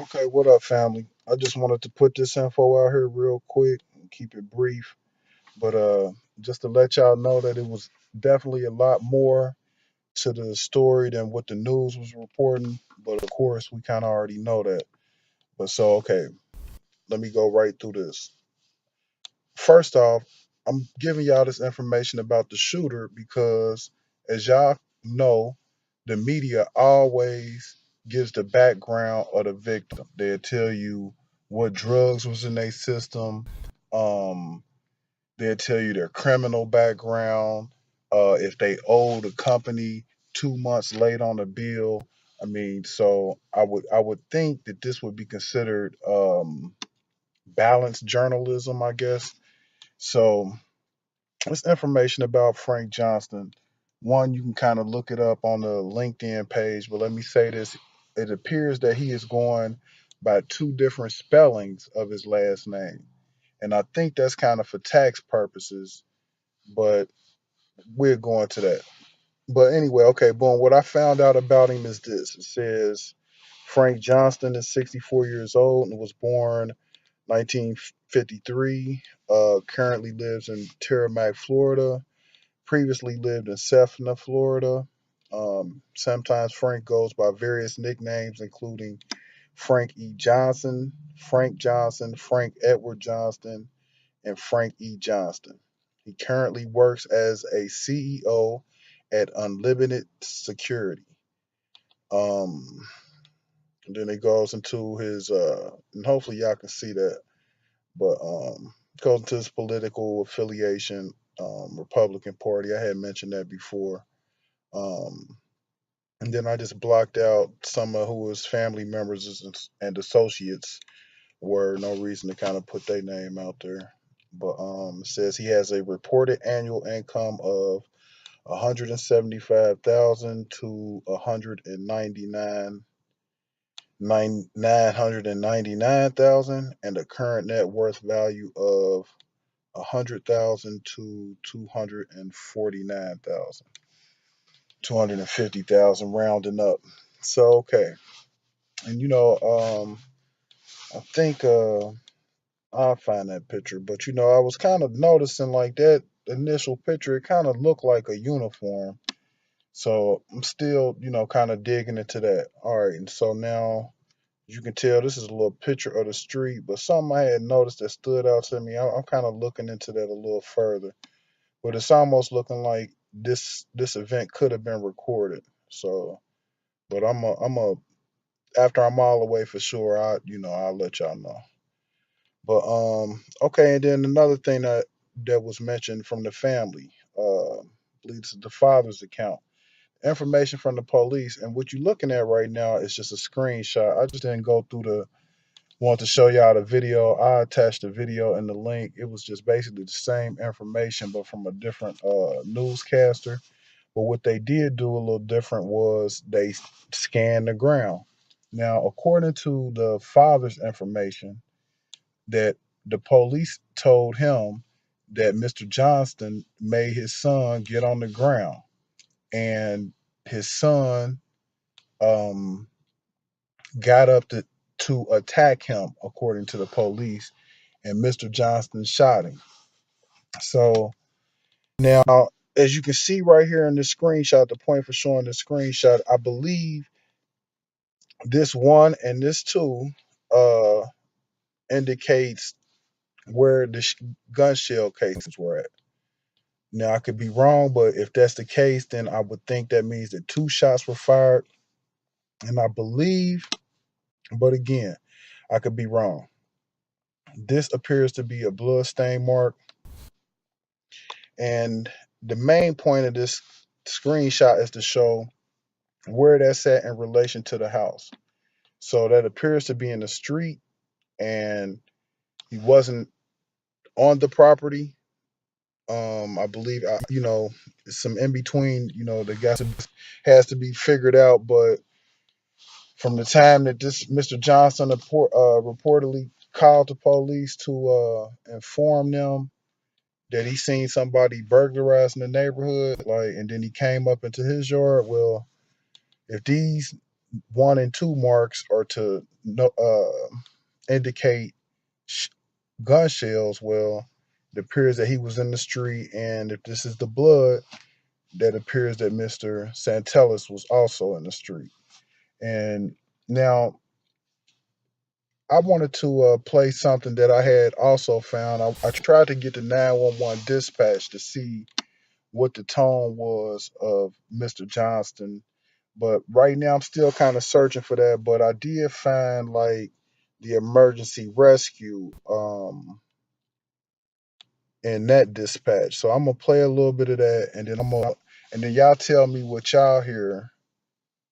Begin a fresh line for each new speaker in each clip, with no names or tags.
Okay, what up, family? I just wanted to put this info out here real quick and keep it brief. But just to let y'all know that it was definitely a lot more to the story than what the news was reporting. But of course, we kind of already know that. But so, okay, let me go right through this. First off, I'm giving y'all this information about the shooter because, as y'all know, the media always gives the background of the victim. They'll tell you what drugs was in their system. Um, they'll tell you their criminal background. If they owe the company 2 months late on a bill. I mean, so I would think that this would be considered balanced journalism, I guess. So this information about Frank Johnston. One, you can kind of look it up on the LinkedIn page, but let me say this. It appears that he is going by two different spellings of his last name. And I think that's kind of for tax purposes, but we're going to that. But anyway, okay, boom. What I found out about him is this. It says Frank Johnston is 64 years old and was born 1953. Currently lives in Terramac, Florida. Previously lived in Sefna, Florida. Sometimes Frank goes by various nicknames, including Frank E. Johnson, Frank Edward Johnston, and Frank E. Johnston. He currently works as a CEO at Unlimited Security. Um, and then it goes into his, and hopefully y'all can see that, but goes into his political affiliation, Republican Party. I had mentioned that before. Um, and then I just blocked out some of who his family members and associates were. No reason to kind of put their name out there. But it says he has a reported annual income of 175,000 to 999,000 and a current net worth value of 100,000 to 249,000. 250,000 rounding up. So okay. And I think I'll find that picture. But I was kind of noticing like that initial picture, it kind of looked like a uniform. So I'm still, kind of digging into that. All right, and so now you can tell this is a little picture of the street, but something I had noticed that stood out to me. I'm kind of looking into that a little further, but it's almost looking like this event could have been recorded. So, but I'm a after I'm all the way for sure, I'll let y'all know. But okay, and then another thing that was mentioned from the family, leads to the father's account. Information from the police, and what you're looking at right now is just a screenshot. I just didn't go through the want to show y'all the video. I attached the video and the link. It was just basically the same information, but from a different newscaster. But what they did do a little different was they scanned the ground. Now, according to the father's information, that the police told him that Mr. Johnston made his son get on the ground, and his son um, got up to attack him, according to the police, and Mr. Johnston shot him. So now, as you can see right here in this screenshot, the point for showing the screenshot, I believe this one and this two uh, indicates where the gun shell casings were at. Now, I could be wrong, but if that's the case, then I would think that means that two shots were fired. And I believe, but again, I could be wrong. This appears to be a blood stain mark. And the main point of this screenshot is to show where that's at in relation to the house. So that appears to be in the street, and he wasn't on the property. I believe, some in between, the gas has to be figured out. But from the time that this Mr. Johnson reportedly called the police to inform them that he seen somebody burglarizing the neighborhood, like, and then he came up into his yard. Well, if these 1 and 2 marks are to indicate sh- gun shells. Well, it appears that he was in the street, and if this is the blood, that appears that Mr. Saintellus was also in the street. And now I wanted to play something that I had also found. I tried to get the 911 dispatch to see what the tone was of Mr. Johnston, but right now I'm still kind of searching for that. But I did find like the emergency rescue in that dispatch. So I'm gonna play a little bit of that, and then y'all tell me what y'all hear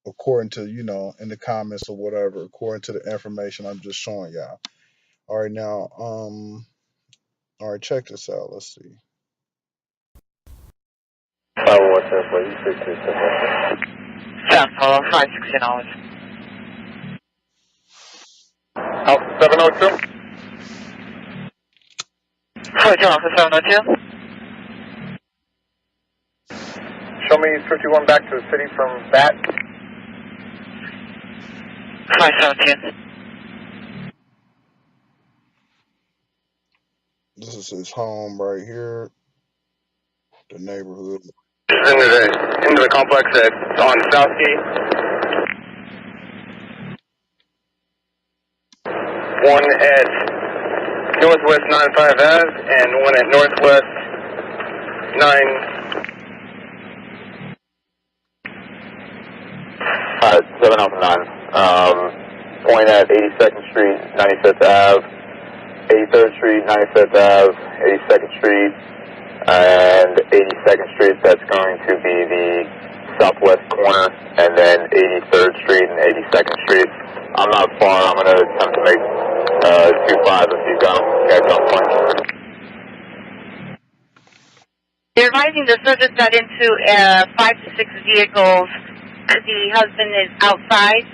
according to in the comments or whatever, according to the information I'm just showing y'all. All right, now, all right, check this out. Let's see.
What's that for you? 627.
South Pole, $560.
Alpha 702.
Flight Alpha 702.
Show me 51 back to the city from BAT.
517.
This is his home right here, the neighborhood.
Into the complex on Southgate. One at Northwest 95 Ave and one at Northwest 9. 7 Alpha 9. Point at 82nd Street, 95th Ave, 83rd Street, 95th Ave, 82nd Street, and 82nd Street. That's going to be the southwest corner, and then 83rd Street and 82nd Street. I'm not far. I'm going to attempt to make 25 if you've got gunpoint.
They're advising the subject got into 5 to 6 vehicles. The husband is outside.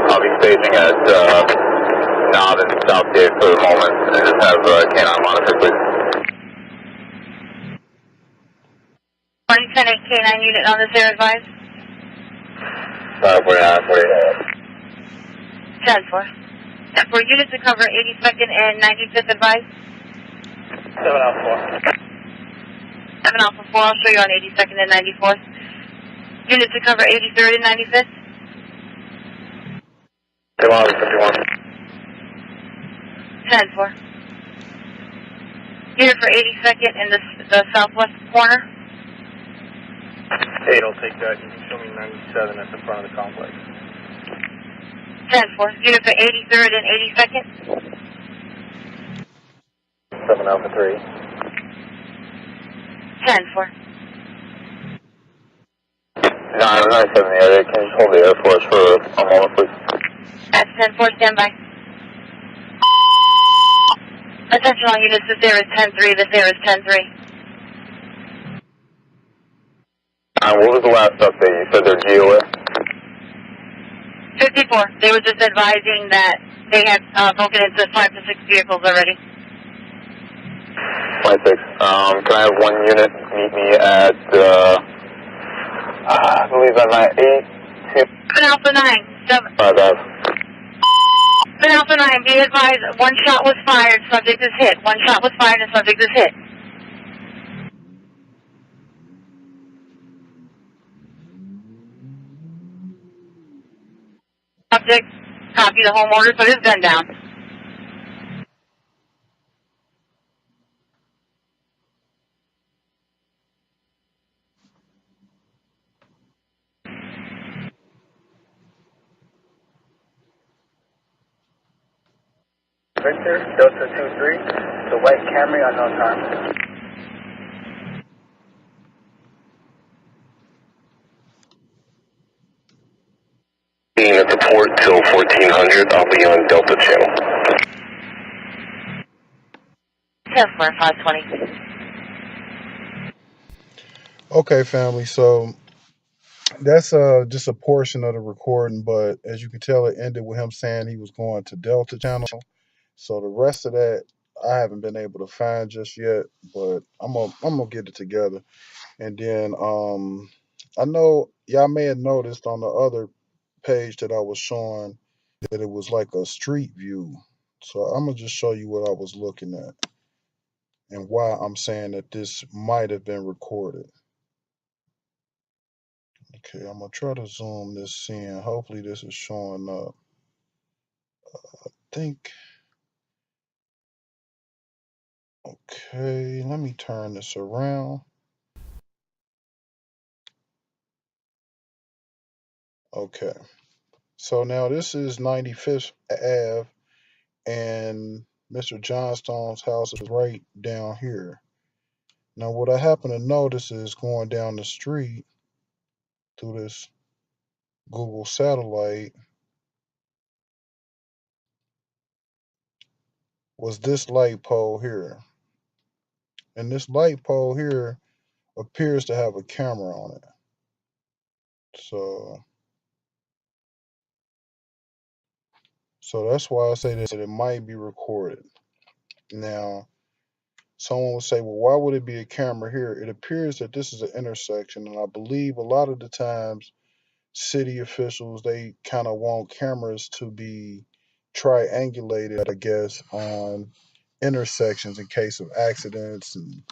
I'll be staging at Knob and Southgate for the moment, and just have K9 monitor, please.
110 K9 unit on this air advised.
49,
10-4. For units to cover 82nd and 95th advised.
7 Alpha 4.
7 Alpha 4, I'll show you on 82nd and 94th. Units to cover 83rd and 95th.
51.
10-4. Unit for 82nd in the southwest corner.
8, I'll take that. You can show me 97 at the front of the complex.
10-4. Unit for 83rd and 82nd.
7 Alpha 3.
10-4.
997 in the area. Can you hold the Air Force for a moment, please?
That's 10-4, stand by. Attention all units, this air is 10-3, this air is 10-3.
What was the last update? You said they're GOA?
54, they were just advising that they had broken into 5 to 6 vehicles already.
26. Can I have one unit meet me at, I believe I'm at 8, 2,
7 Alpha 9, 7
Ave.
Alpha 9, be advised, one shot was fired, subject is hit. One shot was fired and subject is hit. Subject, copy the home order, put his gun down.
Victor, Delta 23, the white Camry unknown time. Being at the port till 1400, I'll be on Delta channel.
10-4, 520.
Okay, family. So that's just a portion of the recording, but as you can tell, it ended with him saying he was going to Delta Channel. So the rest of that, I haven't been able to find just yet, but I'm gonna get it together. And then I know y'all may have noticed on the other page that I was showing that it was like a street view. So I'm gonna just show you what I was looking at and why I'm saying that this might have been recorded. Okay, I'm gonna try to zoom this in. Hopefully this is showing up. Think okay, let me turn this around. Okay. So now this is 95th Ave and Mr. Johnston's house is right down here. Now what I happen to notice is going down the street through this Google satellite was this light pole here. And this light pole here appears to have a camera on it. So that's why I say that it might be recorded. Now, someone would say, well, why would it be a camera here? It appears that this is an intersection, and I believe a lot of the times city officials they kind of want cameras to be triangulated, I guess, on intersections in case of accidents and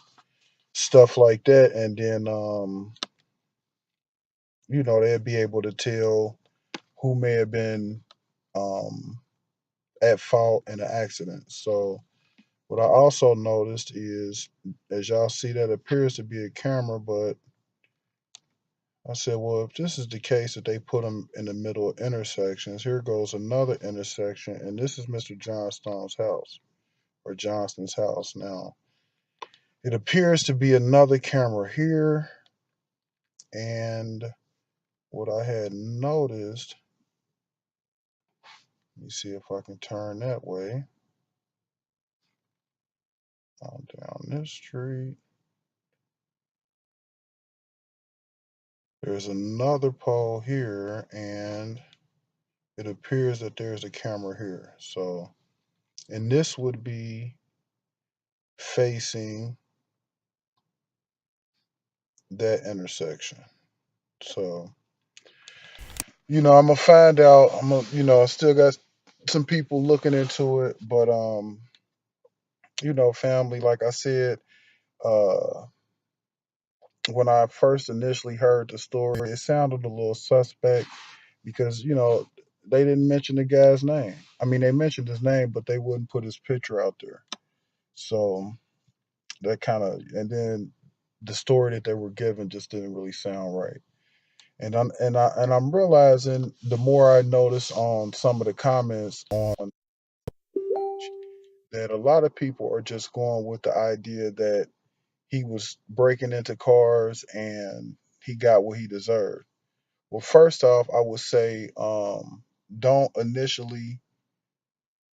stuff like that. And then they'd be able to tell who may have been um at fault in an accident. So what I also noticed is, as y'all see, that appears to be a camera, but I said, well, if this is the case that they put them in the middle of intersections, here goes another intersection, and this is Mr. Johnston's house or Johnston's house. Now, it appears to be another camera here, and what I had noticed, let me see if I can turn that way. On down this street. There's another pole here, and it appears that there's a camera here. So, and this would be facing that intersection. So, I'm gonna find out. I still got some people looking into it, but family, like I said, uh, when I first initially heard the story, it sounded a little suspect because they didn't mention the guy's name. I mean, they mentioned his name, but they wouldn't put his picture out there. So that kind of, and then the story that they were given just didn't really sound right. And I'm realizing the more I notice on some of the comments on that a lot of people are just going with the idea that he was breaking into cars and he got what he deserved. Well, first off, I would say don't initially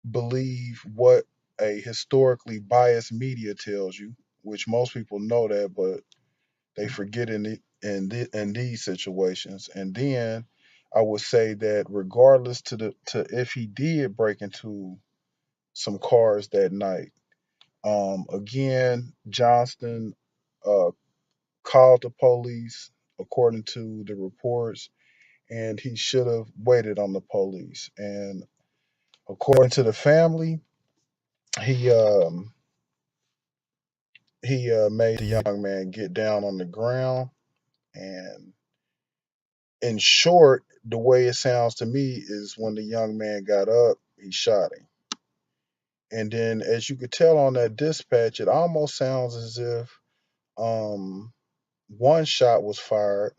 believe what a historically biased media tells you, which most people know that, but they forget in these situations. And then I would say that regardless to if he did break into some cars that night, again, Johnston uh, called the police according to the reports, and he should have waited on the police. And according to the family, he made the young man get down on the ground, and in short, the way it sounds to me is when the young man got up, he shot him. And then, as you could tell on that dispatch, it almost sounds as if um, one shot was fired,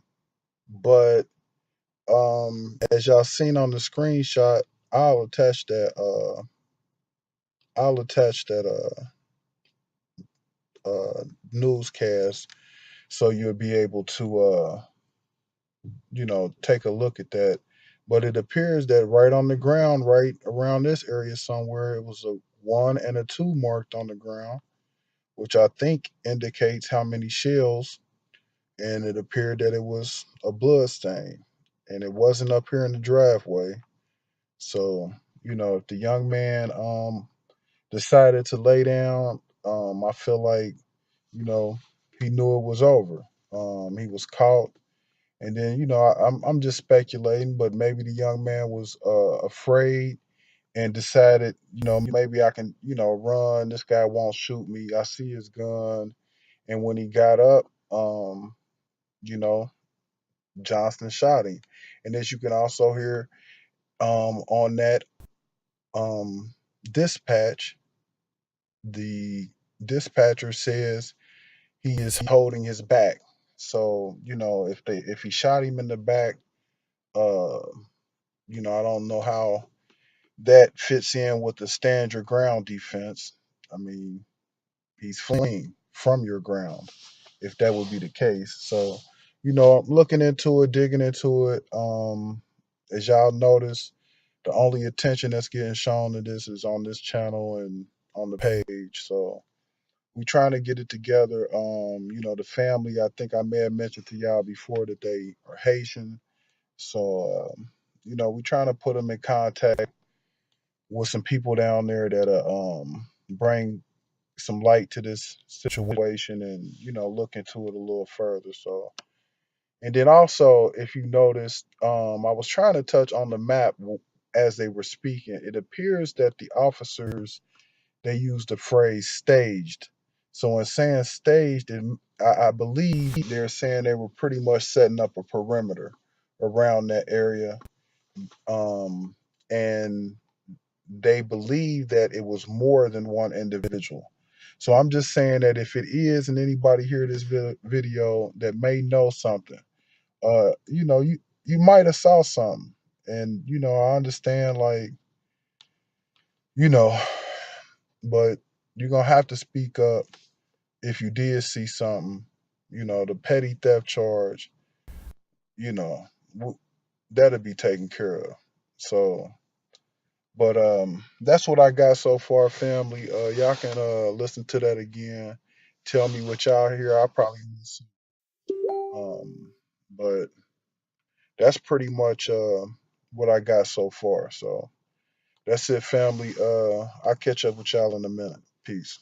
but as y'all seen on the screenshot, I'll attach that. I'll attach that newscast so you'll be able to take a look at that. But it appears that right on the ground, right around this area somewhere, it was a one and a two marked on the ground, which I think indicates how many shells. And it appeared that it was a blood stain, and it wasn't up here in the driveway. So if the young man decided to lay down. I feel like, you know, he knew it was over. He was caught. And then, I'm just speculating, but maybe the young man was afraid and decided, maybe I can, run. This guy won't shoot me. I see his gun. And when he got up, you know, Johnston shot him. And as you can also hear on that um, dispatch, the dispatcher says he is holding his back. So, if he shot him in the back, uh, I don't know how that fits in with the stand your ground defense. I mean, he's fleeing from your ground, if that would be the case. So, I'm looking into it, digging into it. As y'all notice, the only attention that's getting shown to this is on this channel and on the page. So we trying to get it together. The family, I think I may have mentioned to y'all before that they are Haitian. So, we trying to put them in contact with some people down there that bring some light to this situation and look into it a little further. So, and then also, if you noticed, I was trying to touch on the map as they were speaking. It appears that the officers, they used the phrase staged. So in saying staged, I believe they're saying they were pretty much setting up a perimeter around that area, and they believe that it was more than one individual. So I'm just saying that if it is, and anybody hear this video that may know something, you might have saw something, and I understand, like, you know, but you're gonna have to speak up if you did see something. The petty theft charge, you know, that'll be taken care of. So, but that's what I got so far, family. Y'all can listen to that again. Tell me what y'all hear. I probably miss it. But that's pretty much what I got so far. So that's it, family. I'll catch up with y'all in a minute. Peace.